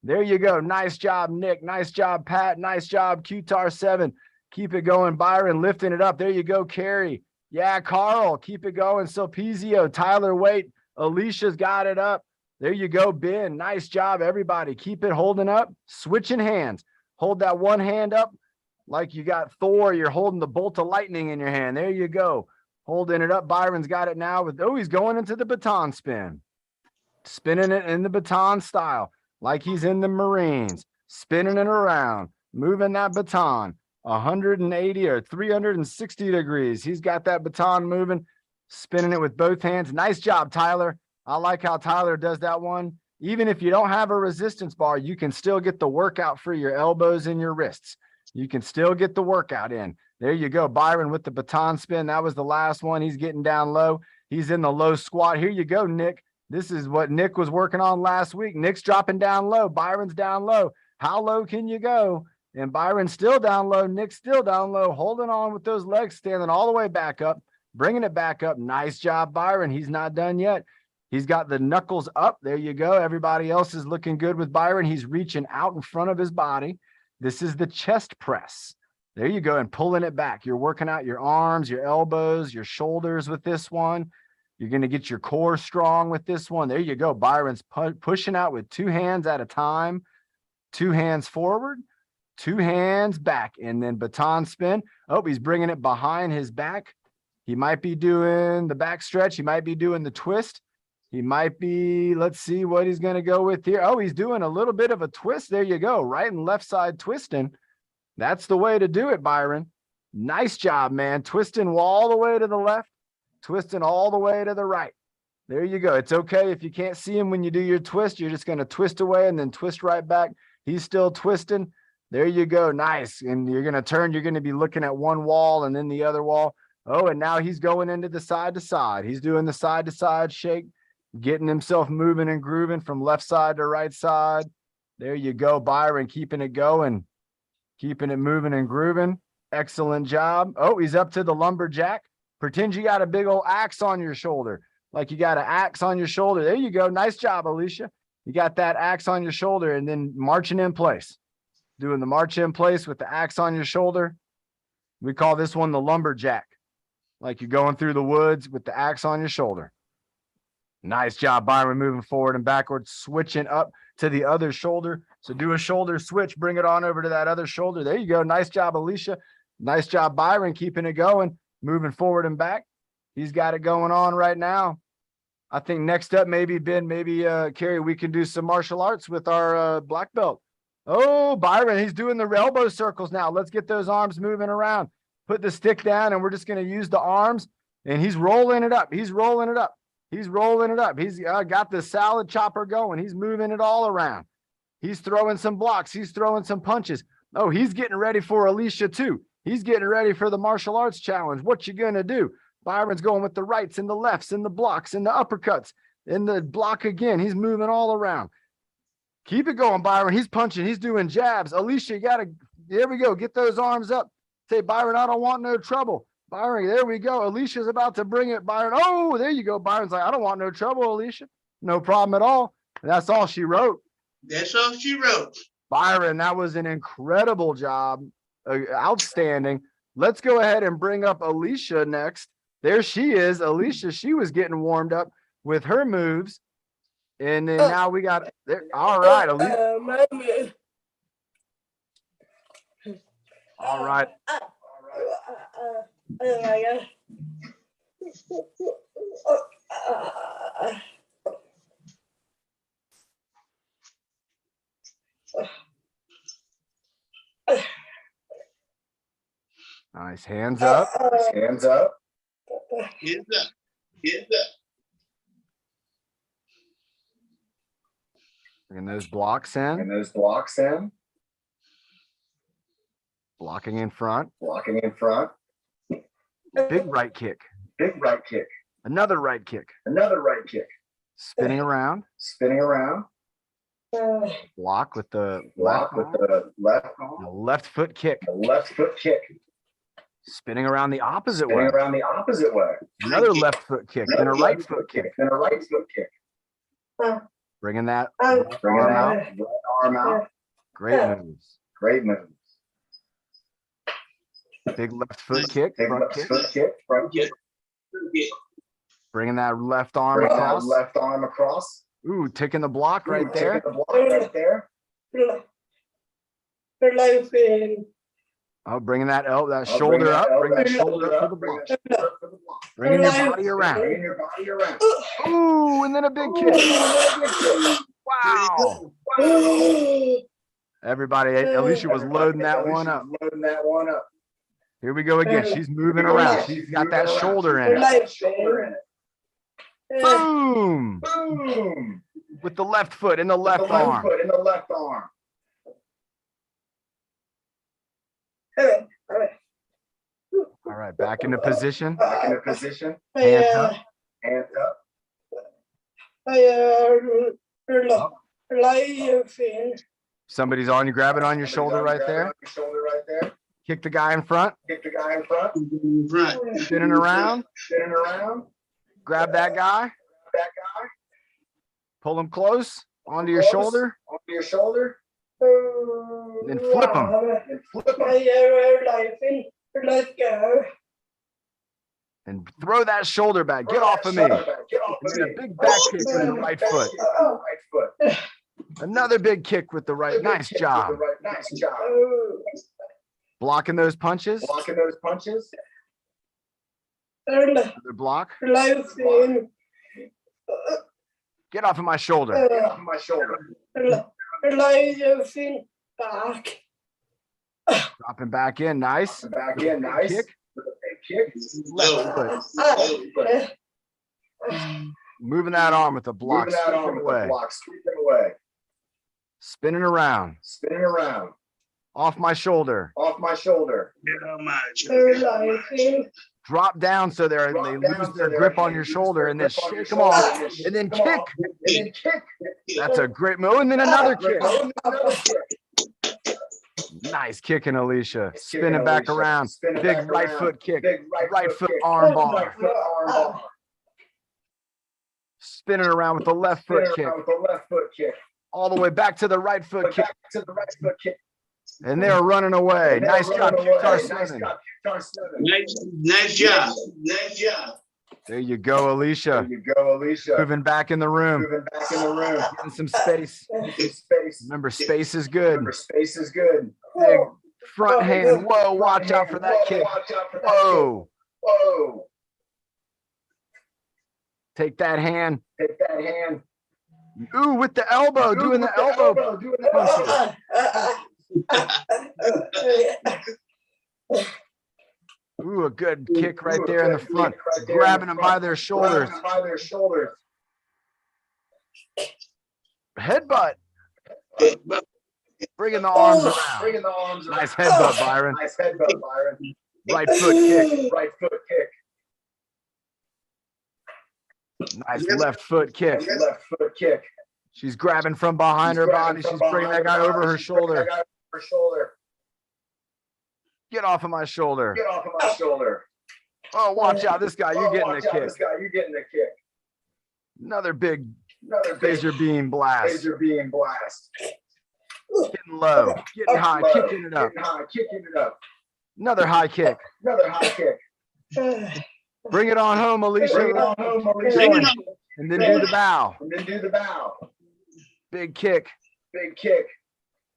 There you go. Nice job, Nick. Nice job, Pat. Nice job, QTAR7. Keep it going, Byron. Lifting it up. There you go, Carrie. Yeah, Carl. Keep it going. Sulpizio, Tyler Waite. Alicia's got it up. There you go, Ben. Nice job, everybody. Keep it holding up. Switching hands. Hold that one hand up like you got Thor. You're holding the bolt of lightning in your hand. There you go. Holding it up. Byron's got it now with, oh, he's going into the baton spin. Spinning it in the baton style, like he's in the Marines. Spinning it around, moving that baton 180 or 360 degrees. He's got that baton moving, spinning it with both hands. Nice job, Tyler. I like how Tyler does that one. Even if you don't have a resistance bar, you can still get the workout for your elbows and your wrists. You can still get the workout in. There you go. Byron with the baton spin. That was the last one. He's getting down low. He's in the low squat. Here you go, Nick. This is what Nick was working on last week. Nick's dropping down low. Byron's down low. How low can you go? And Byron's still down low. Nick's still down low, holding on with those legs, standing all the way back up, bringing it back up. Nice job, Byron. He's not done yet. He's got the knuckles up. There you go. Everybody else is looking good with Byron. He's reaching out in front of his body. This is the chest press. There you go. And pulling it back. You're working out your arms, your elbows, your shoulders with this one. You're going to get your core strong with this one. There you go. Byron's pushing out with two hands at a time. Two hands forward, two hands back, and then baton spin. Oh, he's bringing it behind his back. He might be doing the back stretch. He might be doing the twist. He might be, let's see what he's going to go with here. Oh, he's doing a little bit of a twist. There you go. Right and left side twisting. That's the way to do it, Byron. Nice job, man. Twisting all the way to the left, twisting all the way to the right. There you go. It's okay if you can't see him when you do your twist. You're just going to twist away and then twist right back. He's still twisting. There you go. Nice. And you're going to turn. You're going to be looking at one wall and then the other wall. Oh, and now he's going into the side to side. He's doing the side to side shake, getting himself moving and grooving from left side to right side. There you go, Byron, keeping it going, keeping it moving and grooving. Excellent job. Oh, he's up to the lumberjack. Pretend you got a big old axe on your shoulder, like you got an axe on your shoulder. There you go. Nice job, Alicia. You got that axe on your shoulder and then marching in place. Doing the march in place with the axe on your shoulder. We call this one the lumberjack. like you're going through the woods with the axe on your shoulder. Nice job, Byron, moving forward and backwards, switching up to the other shoulder. So do a shoulder switch, bring it on over to that other shoulder. There you go. Nice job, Alicia. Nice job, Byron, keeping it going, moving forward and back. He's got it going on right now. I think next up, maybe Ben, maybe Carrie, we can do some martial arts with our black belt. Oh, Byron, he's doing the elbow circles now. Let's get those arms moving around. Put the stick down, and we're just going to use the arms, and he's rolling it up. He's rolling it up. He's rolling it up. He's got the salad chopper going. He's moving it all around. He's throwing some blocks. He's throwing some punches. Oh, he's getting ready for Alicia too. He's getting ready for the martial arts challenge. What you gonna do? Byron's going with the rights and the lefts and the blocks and the uppercuts and the block again. He's moving all around. Keep it going, Byron. He's punching. He's doing jabs. Alicia, you gotta, there we go. Get those arms up. Say, Byron, I don't want no trouble. Byron, there we go. Alicia's about to bring it. Byron, oh, there you go. Byron's like, I don't want no trouble, Alicia. No problem at all. And that's all she wrote. That's all she wrote. Byron, that was an incredible job. Outstanding. Let's go ahead and bring up Alicia next. There she is. Alicia, she was getting warmed up with her moves. And then now we got there. All right, Alicia. All right. Nice. Hands up. Hands up. Hands up. Hands up. Bringing those blocks in. And those blocks in, Blocking in front. blocking in front, Big right kick. big right kick, Another right kick. another right kick, Spinning around. spinning around, Block with the block with the left arm, the left foot kick. the left foot kick, Spinning around the opposite spinning way. around the opposite way, Another left foot kick. Then a another right left foot kick. then a right foot kick, Bringing that bringing arm out, out. right arm out, Great moves. great moves, Big left foot kick. big Front left kick. foot kick, front kick, Bringing that left arm bring that across. left arm across, Ooh, taking the block right Ooh, there. taking the block right there, Oh, bringing that Oh, shoulder bring up. that Bring that elbow shoulder up for the bring block. that shoulder up for the block, Bringing your body around. bringing your body around. Ooh, and then a big kick. Wow. Everybody, Alicia was loading that one up. Loading that one up. Here we go again. She's moving around. She's got that shoulder in it. Shoulder in it. Boom. Boom. With the left foot in the left The left arm. foot in the left arm. All right, back into position. Back into position. Hands up. Hands up. Somebody's on you. Grab it on your shoulder right Grab it there. on your shoulder right there. Kick the guy in front. Kick the guy in front. Right. Spinning around. Spinning around. Grab that guy. That guy. Pull him close onto your Close. shoulder. Onto your shoulder. Then flip him. And flip him. And throw that shoulder back. Get off of me. Get off And of then me. a big back kick with the right foot. Right foot. Another big kick with the right. Nice job. Nice job. Blocking those punches. Blocking those punches. Another block. Get off of my shoulder. Get off my shoulder. Dropping back in. Nice. Back in. Nice. Kick. With a big kick. Left foot. Moving that arm with the block. Moving that arm Sweeping with the away. block. Sweeping away. Spinning around. Spinning around. Off my shoulder. Off my shoulder. Drop down so they Drop lose down their so grip they on your lose shoulder their and then grip on your shake them shoulder off and then and then shake 'em kick. off and then kick. That's a great move. And then another kick. Another kick. Nice kicking, Alicia. Kicking Spinning back Alicia. around. Spinning Big back right around. foot kick. Big Right foot kick. arm bar. Right foot arm bar. Spinning around with the left foot Spinning kick. around with the left foot kick. All the way back to the right foot kick. Back to the right foot kick. And they're running away. Nice job. Guitar swimming. Nice job. Nice job. There you go, Alicia. There you go, Alicia. Moving back in the room. Moving back in the room. Getting some space. Some space. Remember, space is good. Remember, space is good. Big front hand. Whoa, watch out for that Whoa, kick. watch out for that kick. Whoa. Whoa. Take that hand. Take that hand. Ooh, with the elbow. Doing the elbow. Doing the elbow. Ooh, a good kick right Ooh, there in the good front. kick right there in Grabbing the them front. by their shoulders. Grabbing them by their shoulders. Headbutt. Bringing the arms around. Bringing the arms around. Nice headbutt, Byron. Nice headbutt, Byron. Right foot kick. Right foot kick. Nice left foot kick. Left foot kick. She's grabbing from behind her body. She's bringing that guy over her shoulder. Get off of my shoulder. Get off of my shoulder. Oh, watch out. This guy, you're getting a Watch out, kick. This guy, you're getting a kick. Another big Another big laser beam blast. laser beam blast. Getting low. Getting high. Low. Kicking it up. Getting high, kicking it up. Another high kick. Another high kick. Bring it on home, Bring it Alicia. on home, Alicia. Bring it on. And then do the bow. And then do the bow. Big kick. Big kick.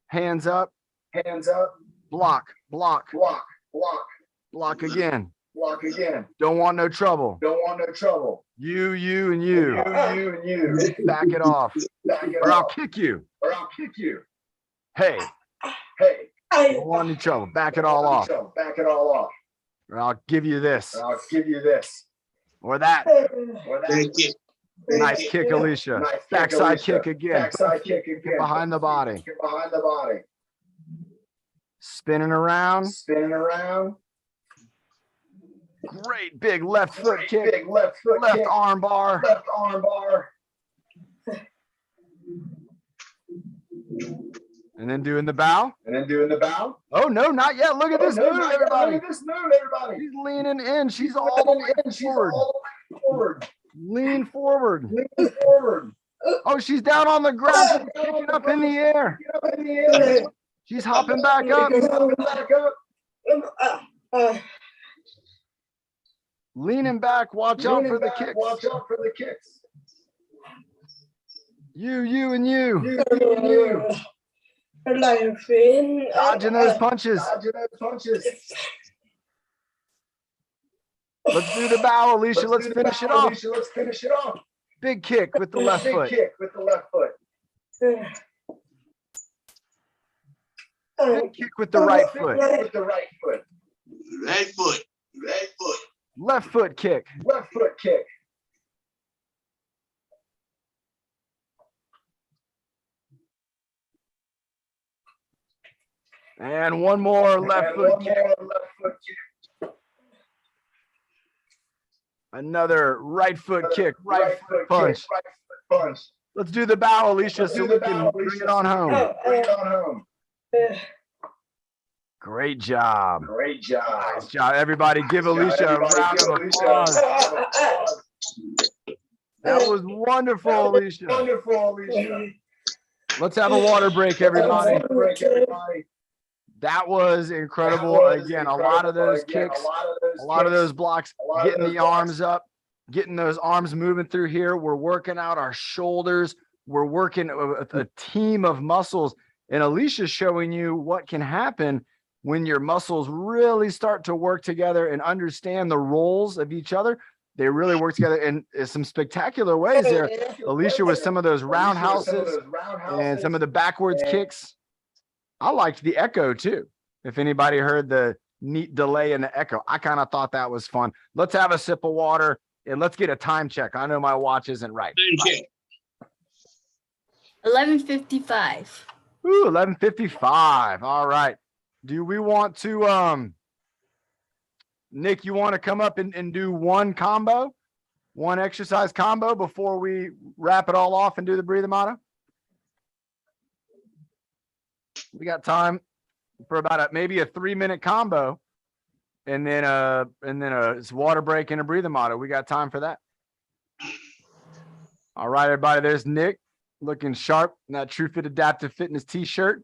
Hands up. Hands up. Block. Block. Block. Block. Block again. Block again. Don't want no trouble. Don't want no trouble. You, and You, you. and you. Back it off. Back it Or I'll off. kick you. Or I'll kick you. Hey, Hey. don't want any trouble. Back it all off. So back it all off. Or I'll give you this. Or I'll give you this. Or that. Or that. Thank you. Nice kick, Alicia. Nice kick, Backside Alicia. kick again. Backside kick again. Behind the body. Get behind the body. Spinning around. Spinning around. Great big left foot Great kick. Big left foot Left kick. arm bar. Left arm bar. And then doing the bow. And then doing the bow. Oh, no, not yet. Look at this Oh, no, move, not yet. everybody. Look at this move, everybody. She's leaning in. She's all the way She's forward. all the way forward. Lean forward. Lean forward. Oh, she's down on the ground. She's kicking up in the air. Get up in the air. She's hopping back up. She's hopping back up. Leaning back. Watch out Leaning for the back. kicks. Watch out for the kicks. You, and you. You, and you. Dodging those punches. Dodging those punches. Let's do the bow, Alicia. Let's do the finish it bow, off. Alicia. Let's finish it off. Big kick with the left Big foot. kick with the left foot. Big kick with the right Big foot. kick with the right foot. Right foot. Right foot. Left foot kick. Left foot kick. And one more left And foot one kick. more left foot kick. Another right foot kick. Right foot kick, punch. Right foot punch. Let's do the bow, Alicia, Let's so do we the can bow, bring Alicia, it on so we home. can Bring it on home. Great job. Great job. Nice job, everybody. Give Alicia a Everybody round give of Alicia applause. a round of applause. That was wonderful, Alicia. Wonderful, Alicia. Let's have a water break, everybody. Water break, everybody. That was incredible. That was Again, a lot of those incredible. Again, kicks, a lot of those blocks, a lot of getting those the blocks. arms up, getting those arms moving through here. We're working out our shoulders. We're working with a team of muscles. And Alicia's showing you what can happen when your muscles really start to work together and understand the roles of each other. They really work together in some spectacular ways there. Alicia with some of those roundhouses and some of the backwards kicks. I liked the echo too. If anybody heard the neat delay in the echo, I kind of thought that was fun. Let's have a sip of water and let's get a time check. I know my watch isn't right. Time check. 11:55. Ooh, 11:55. All right. Do we want to, Nick, you want to come up and do one exercise combo before we wrap it all off and do the breathe motto? We got time for about maybe a 3-minute combo and then a water break and a breathing motto. We got time for that. All right, everybody, there's Nick looking sharp in that True Fit Adaptive Fitness t-shirt.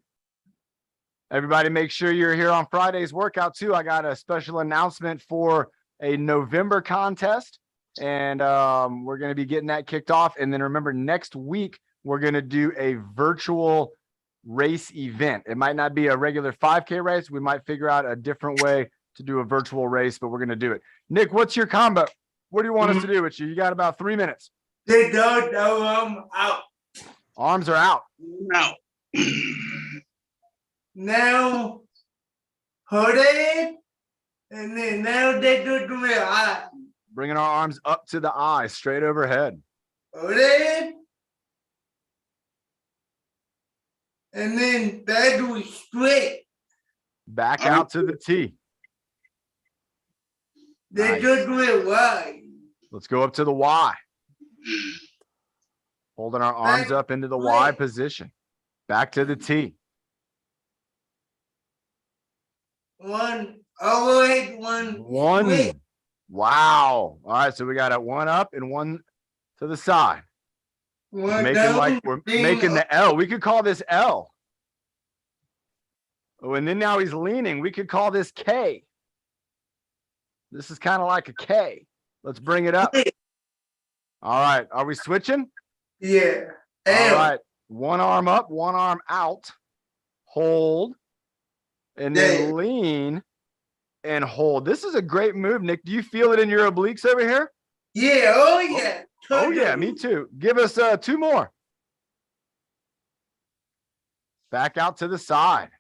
Everybody make sure you're here on Friday's workout too. I got a special announcement for a November contest, and we're going to be getting that kicked off. And then remember, next week, we're going to do a virtual race event. It might not be a regular 5K race. We might figure out a different way to do a virtual race, but we're going to do it. Nick, what's your combo? What do you want us to do with you? You got about 3 minutes. They don't know I'm out. Arms are out. No. Now, hold it, and then now they do it to my eye. Bringing our arms up to the eye, straight overhead. Hold it, and then that do it straight. Back out to the T. They Nice. just do it wide. Let's go up to the Y. Holding our arms up into the Y position. Back to the T. One overhead, one One. straight. Wow. All right. So we got a one up and one to the side. One Making down, like we're then making up. the L. We could call this L. Oh, and then now he's leaning. We could call this K. This is kind of like a K. Let's bring it up. All right. Are we switching? Yeah. All L. right. One arm up, one arm out. Hold. And then Yeah. lean and hold. This is a great move, Nick. Do you feel it in your obliques over here? Yeah. Oh yeah. Oh, yeah. Me too. Give us two more. Back out to the side.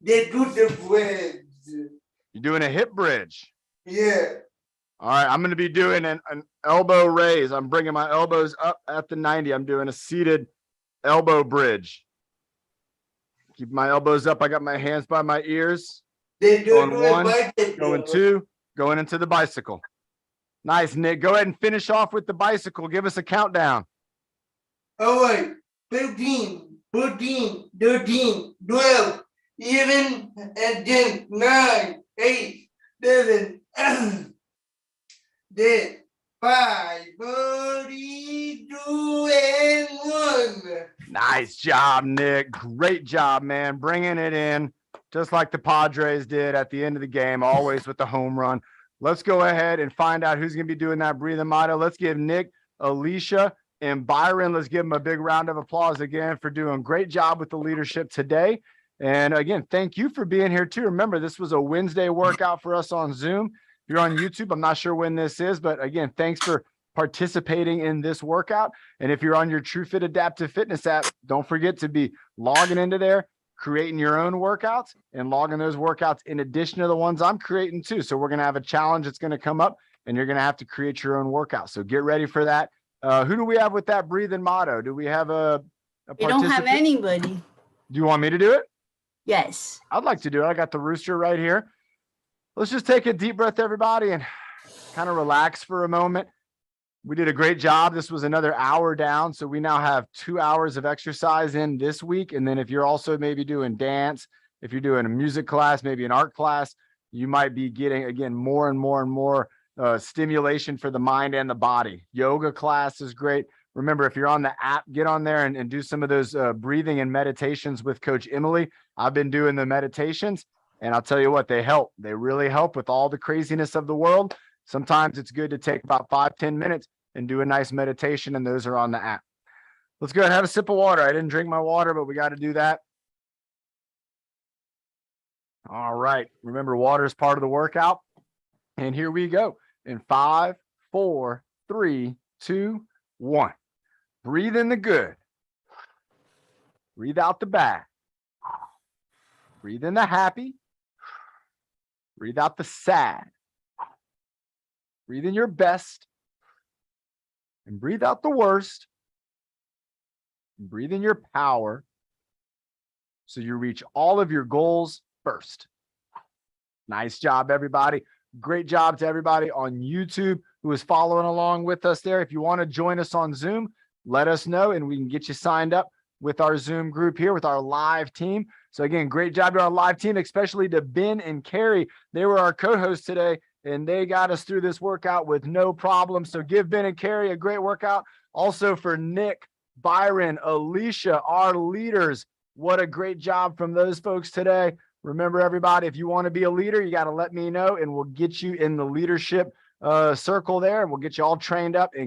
They do the bridge. You're doing a hip bridge. Yeah. All right. I'm going to be doing an elbow raise. I'm bringing my elbows up at the 90. I'm doing a seated elbow bridge. Keep my elbows up. I got my hands by my ears. They do Going it one, by the Going two, going into the bicycle. Nice, Nick. Go ahead and finish off with the bicycle. Give us a countdown. All right. 15, 14, 13, 12, 11, and then 9, 8, 7, 10, 5, 42, and 1. Nice job, Nick. Great job, man. Bringing it in just like the Padres did at the end of the game, always with the home run. Let's go ahead and find out who's going to be doing that breathing motto. Let's give Nick, Alicia, and Byron. Let's give them a big round of applause again for doing a great job with the leadership today. And again, thank you for being here too. Remember, this was a Wednesday workout for us on Zoom. If you're on YouTube, I'm not sure when this is, but again, thanks for participating in this workout. And if you're on your TrueFit Adaptive Fitness app, don't forget to be logging into there, creating your own workouts and logging those workouts in addition to the ones I'm creating too. So we're going to have a challenge that's going to come up and you're going to have to create your own workout. So get ready for that. Who do we have with that breathing motto? Do we have a We don't have participant? anybody. Do you want me to do it? Yes. I'd like to do it. I got the rooster right here. Let's just take a deep breath, everybody, and kind of relax for a moment. We did a great job. This was another hour down. So we now have 2 hours of exercise in this week. And then if you're also maybe doing dance, if you're doing a music class, maybe an art class, you might be getting, again, more and more and more stimulation for the mind and the body. Yoga class is great. Remember, if you're on the app, get on there and do some of those breathing and meditations with Coach Emily. I've been doing the meditations and I'll tell you what, they help. They really help with all the craziness of the world. Sometimes it's good to take about 5-10 minutes and do a nice meditation, and those are on the app. Let's go ahead and have a sip of water. I didn't drink my water, but we got to do that. All right. Remember, water is part of the workout. And here we go. In 5, 4, 3, 2, 1. Breathe in the good. Breathe out the bad. Breathe in the happy. Breathe out the sad. Breathe in your best. And breathe out the worst. And breathe in your power so you reach all of your goals first. Nice job, everybody. Great job to everybody on YouTube who is following along with us there. If you want to join us on Zoom, let us know and we can get you signed up with our Zoom group here with our live team. So again, great job to our live team, especially to Ben and Carrie. They were our co-hosts today and they got us through this workout with no problem. So give Ben and Carrie a great workout. Also for Nick, Byron, Alicia, our leaders, What a great job from those folks today. Remember, everybody, if you want to be a leader, you got to let me know and we'll get you in the leadership circle there and we'll get you all trained up and